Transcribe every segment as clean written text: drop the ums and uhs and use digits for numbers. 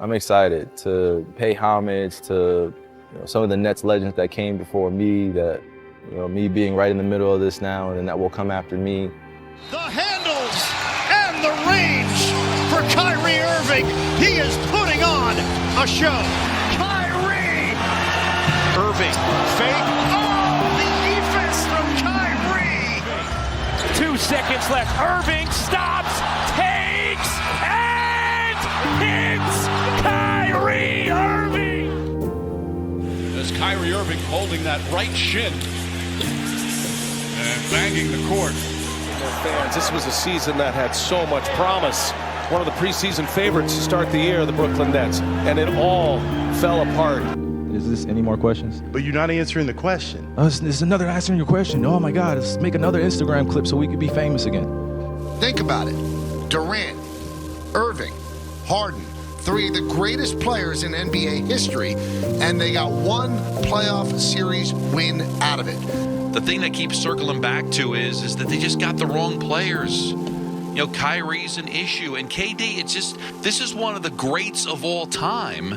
I'm excited to pay homage to some of the Nets legends that came before me, that me being right in the middle of this now, and that will come after me. The handles and the range for Kyrie Irving. He is putting on a show. Kyrie Irving, fake. Oh, the defense from Kyrie. 2 seconds left. Irving stops, takes, and hits Kyrie Irving. As Kyrie Irving holding that right shin and banging the court. Fans, this was a season that had so much promise. One of the preseason favorites to start the year, the Brooklyn Nets, and it all fell apart. Is this any more questions? But you're not answering the question. This is another answering your question. Oh my God, let's make another Instagram clip so we could be famous again. Think about it. Durant, Irving, Harden, 3 of the greatest players in NBA history, and they got 1 playoff series win out of it. The thing that keeps circling back to is that they just got the wrong players. Kyrie's an issue, and KD, this is one of the greats of all time,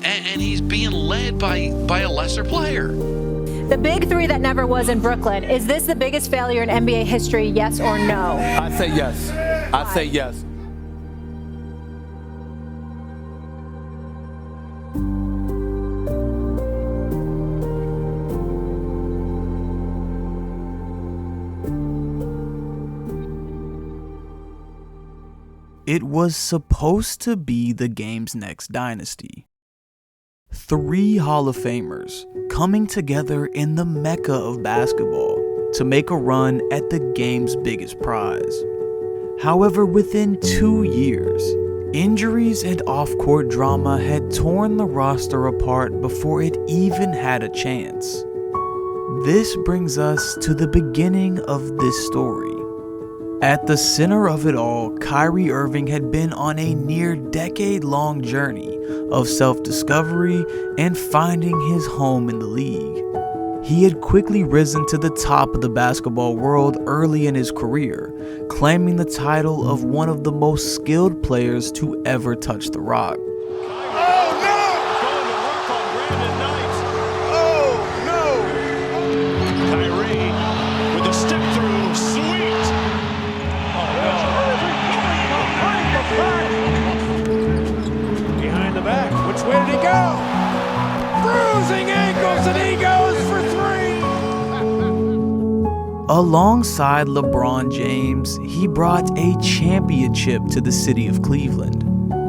and he's being led by a lesser player. The big 3 that never was in Brooklyn, is this the biggest failure in NBA history, yes or no? I say yes. I say yes. It was supposed to be the game's next dynasty. 3 Hall of Famers coming together in the mecca of basketball to make a run at the game's biggest prize. However, within 2 years, injuries and off-court drama had torn the roster apart before it even had a chance. This brings us to the beginning of this story. At the center of it all, Kyrie Irving had been on a near decade-long journey of self-discovery and finding his home in the league. He had quickly risen to the top of the basketball world early in his career, claiming the title of one of the most skilled players to ever touch the rock. Where did he go? Bruising ankles, and he goes for 3. Alongside LeBron James, he brought a championship to the city of Cleveland.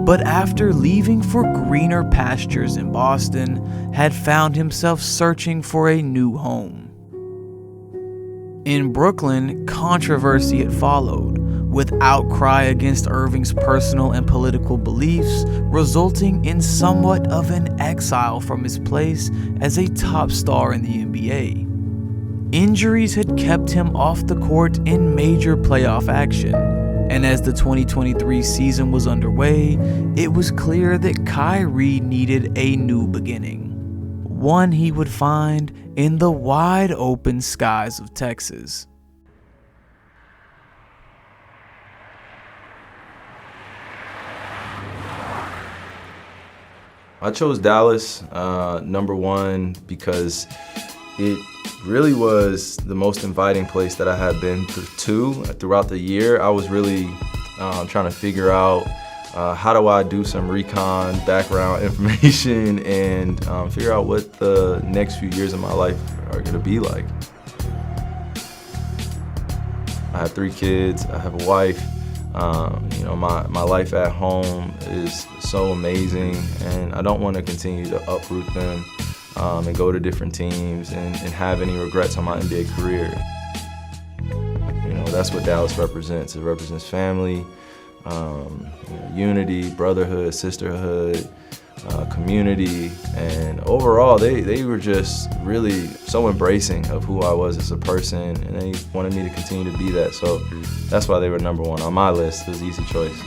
But after leaving for greener pastures in Boston, had found himself searching for a new home. In Brooklyn, controversy had followed, with outcry against Irving's personal and political beliefs, resulting in somewhat of an exile from his place as a top star in the NBA. Injuries had kept him off the court in major playoff action, and as the 2023 season was underway, it was clear that Kyrie needed a new beginning. One he would find in the wide open skies of Texas. I chose Dallas, number 1, because it really was the most inviting place that I had been to throughout the year. I was really trying to figure out how do I do some recon, background information, and figure out what the next few years of my life are gonna be like. I have 3 kids, I have a wife. My life at home is so amazing, and I don't want to continue to uproot them and go to different teams and have any regrets on my NBA career. That's what Dallas represents. It represents family, unity, brotherhood, sisterhood, community, and overall they were just really so embracing of who I was as a person, and they wanted me to continue to be that. So that's why they were number 1 on my list. It was an easy choice.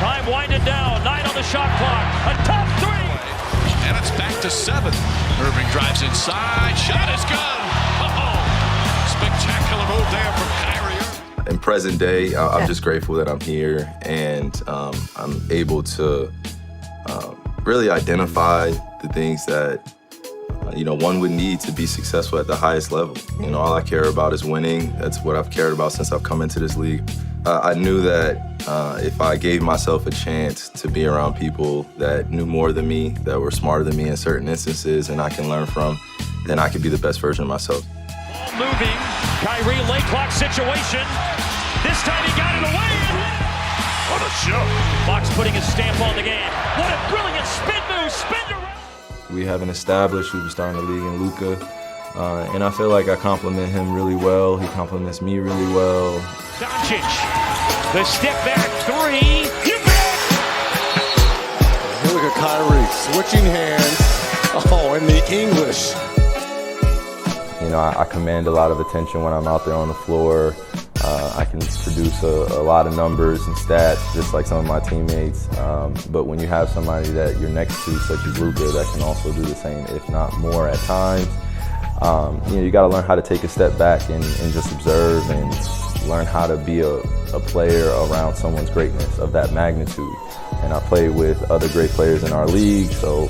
Time winding down, 9 on the shot clock, a top 3! And it's back to 7. Irving drives inside, shot is good. Oh! Spectacular move there from Kyrie Irving. In present day, I'm just grateful that I'm here and I'm able to really identify the things that one would need to be successful at the highest level. All I care about is winning. That's what I've cared about since I've come into this league. I knew that if I gave myself a chance to be around people that knew more than me, that were smarter than me in certain instances, and I can learn from, then I could be the best version of myself. Ball moving, Kyrie late clock situation. This time he got it away. What a show. Fox putting his stamp on the game. What a brilliant spin move, spin around. We have an established superstar in the league in Luka, and I feel like I complement him really well. He complements me really well. Doncic, the step back three. You bet! Look at Kyrie switching hands. Oh, in the English. I command a lot of attention when I'm out there on the floor. I can produce a lot of numbers and stats, just like some of my teammates. But when you have somebody that you're next to, such as Luka, that can also do the same, if not more at times, you got to learn how to take a step back and just observe and learn how to be a player around someone's greatness of that magnitude. And I play with other great players in our league, so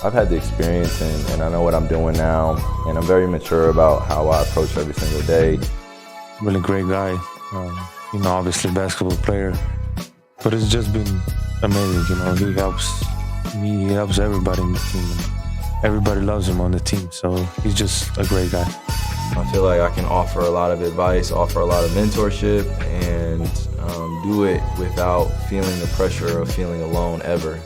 I've had the experience and I know what I'm doing now, and I'm very mature about how I approach every single day. Really great guy, obviously basketball player, but it's just been amazing. He helps me, he helps everybody in the team. Everybody loves him on the team, so he's just a great guy. I feel like I can offer a lot of advice, offer a lot of mentorship, and do it without feeling the pressure of feeling alone ever.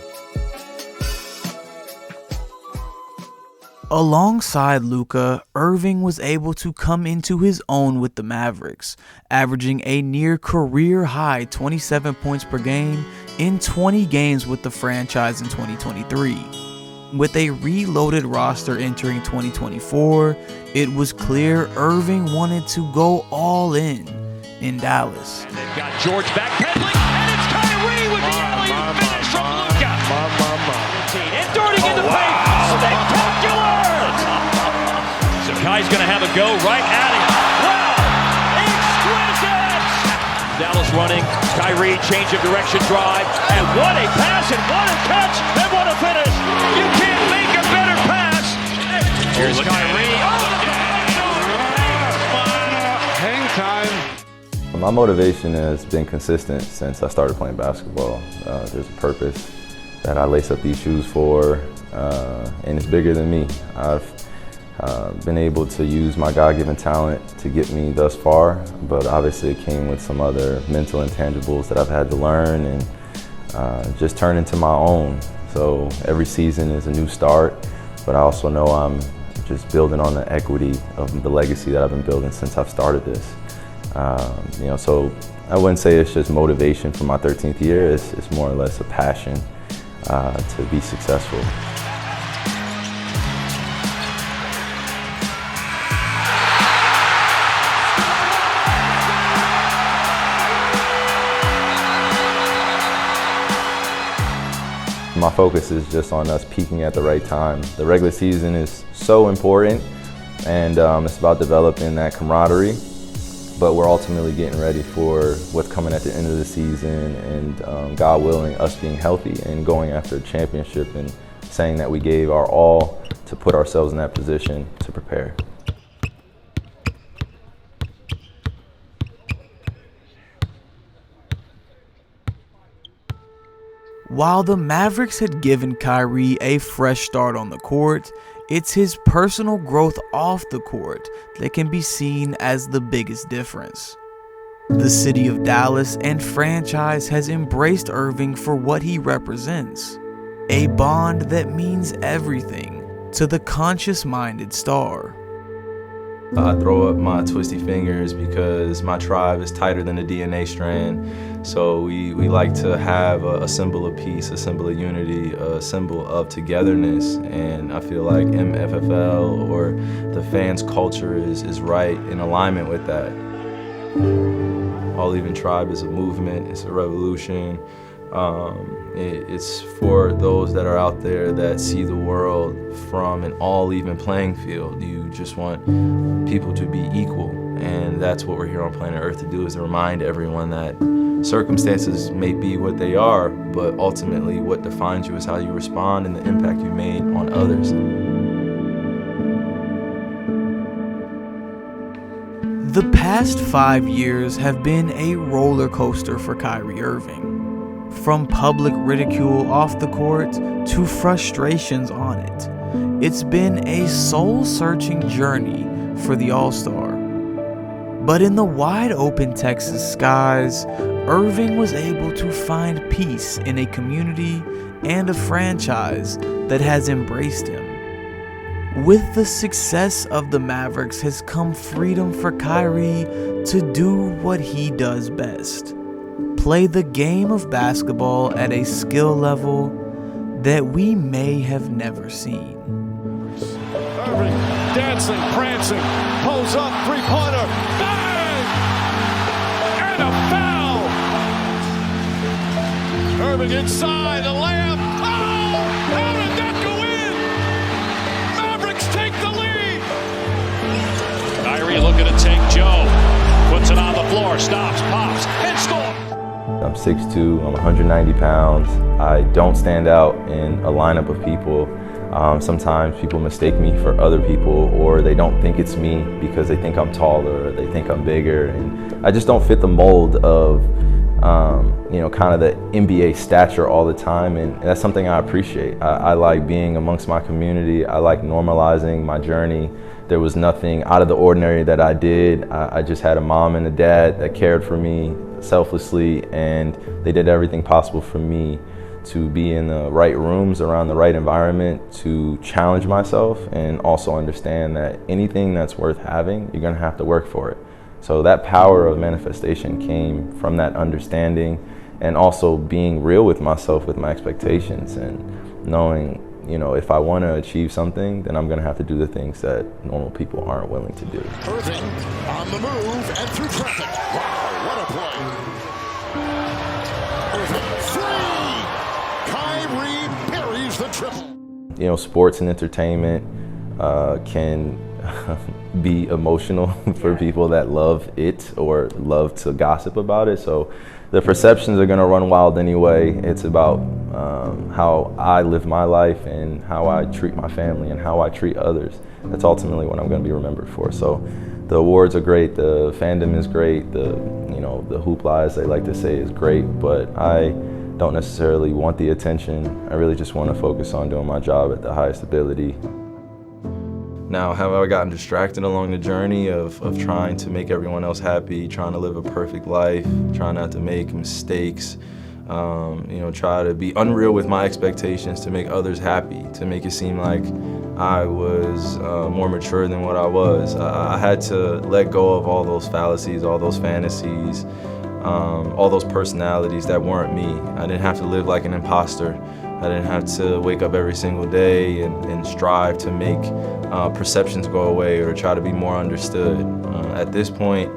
Alongside Luka, Irving was able to come into his own with the Mavericks, averaging a near career-high 27 points per game in 20 games with the franchise in 2023. With a reloaded roster entering 2024, it was clear Irving wanted to go all in Dallas. And they've got George backpedaling, and it's Kyrie with the alley finish from Luka. And darting in the paint, spectacular! So Kai's going to have a go right at him. Wow! Exquisite! Dallas running, Kyrie change of direction drive, and what a pass, and what a catch, and what a finish! You can't make a better pass! Here's Kyrie. Hang time. My motivation has been consistent since I started playing basketball. There's a purpose that I lace up these shoes for, and it's bigger than me. I've been able to use my God-given talent to get me thus far, but obviously it came with some other mental intangibles that I've had to learn and just turn into my own. So every season is a new start, but I also know I'm just building on the equity of the legacy that I've been building since I've started this. So I wouldn't say it's just motivation for my 13th year. It's more or less a passion to be successful. My focus is just on us peaking at the right time. The regular season is so important, and it's about developing that camaraderie, but we're ultimately getting ready for what's coming at the end of the season, and God willing, us being healthy and going after a championship and saying that we gave our all to put ourselves in that position to prepare. While the Mavericks had given Kyrie a fresh start on the court, it's his personal growth off the court that can be seen as the biggest difference. The city of Dallas and franchise has embraced Irving for what he represents, a bond that means everything to the conscious-minded star. I throw up my twisty fingers because my tribe is tighter than a DNA strand. So we like to have a symbol of peace, a symbol of unity, a symbol of togetherness. And I feel like MFFL or the fans' culture is right in alignment with that. All Even Tribe is a movement, it's a revolution. It's for those that are out there that see the world from an all-even playing field. You just want people to be equal, and that's what we're here on planet Earth to do, is to remind everyone that circumstances may be what they are, but ultimately what defines you is how you respond and the impact you made on others. The past 5 years have been a roller coaster for Kyrie Irving. From public ridicule off the court to frustrations on it, it's been a soul-searching journey for the All-Star. But in the wide-open Texas skies, Irving was able to find peace in a community and a franchise that has embraced him. With the success of the Mavericks has come freedom for Kyrie to do what he does best: play the game of basketball at a skill level that we may have never seen. Irving dancing, prancing, pulls up, three-pointer, bang! And a foul! Irving inside, a layup. Oh! How did that go in? Mavericks take the lead! Kyrie looking to take Joe. Puts it on the floor, stops, pops, and scores! I'm 6'2", I'm 190 pounds. I don't stand out in a lineup of people. Sometimes people mistake me for other people, or they don't think it's me because they think I'm taller or they think I'm bigger. And I just don't fit the mold of, kind of the NBA stature all the time. And that's something I appreciate. I like being amongst my community. I like normalizing my journey. There was nothing out of the ordinary that I did. I just had a mom and a dad that cared for me selflessly, and they did everything possible for me to be in the right rooms, around the right environment, to challenge myself, and also understand that anything that's worth having, you're gonna have to work for it. So that power of manifestation came from that understanding, and also being real with myself, with my expectations, and knowing, if I want to achieve something, then I'm going to have to do the things that normal people aren't willing to do. Irving on the move and through traffic. Wow, what a play. Irving, three! Kyrie buries the triple. Sports and entertainment can be emotional for people that love it or love to gossip about it. So the perceptions are going to run wild anyway. It's about how I live my life and how I treat my family and how I treat others. That's ultimately what I'm going to be remembered for. So the awards are great, the fandom is great, the hoopla, as they like to say, is great, but I don't necessarily want the attention. I really just want to focus on doing my job at the highest ability. Now, have I gotten distracted along the journey of trying to make everyone else happy, trying to live a perfect life, trying not to make mistakes, try to be unreal with my expectations to make others happy, to make it seem like I was more mature than what I was. I had to let go of all those fallacies, all those fantasies, all those personalities that weren't me. I didn't have to live like an imposter. I didn't have to wake up every single day and strive to make perceptions go away or try to be more understood. At this point,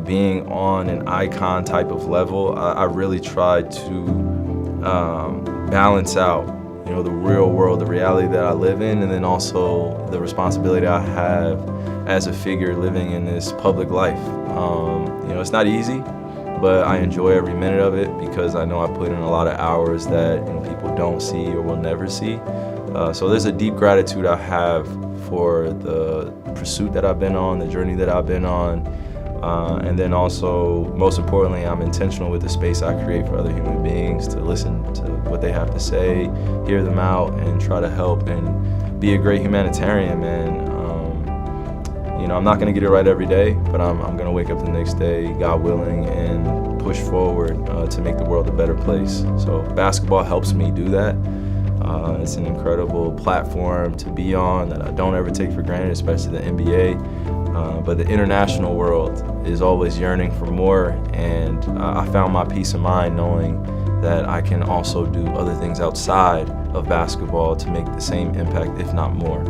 being on an icon type of level, I really tried to balance out, the real world, the reality that I live in, and then also the responsibility I have as a figure living in this public life. It's not easy, but I enjoy every minute of it because I know I put in a lot of hours that people don't see or will never see. So there's a deep gratitude I have for the pursuit that I've been on, the journey that I've been on, and then also, most importantly, I'm intentional with the space I create for other human beings to listen to what they have to say, hear them out, and try to help and be a great humanitarian, man. I'm not going to get it right every day, but I'm going to wake up the next day, God willing, and push forward to make the world a better place. So basketball helps me do that. It's an incredible platform to be on that I don't ever take for granted, especially the NBA. But the international world is always yearning for more, and I found my peace of mind knowing that I can also do other things outside of basketball to make the same impact, if not more.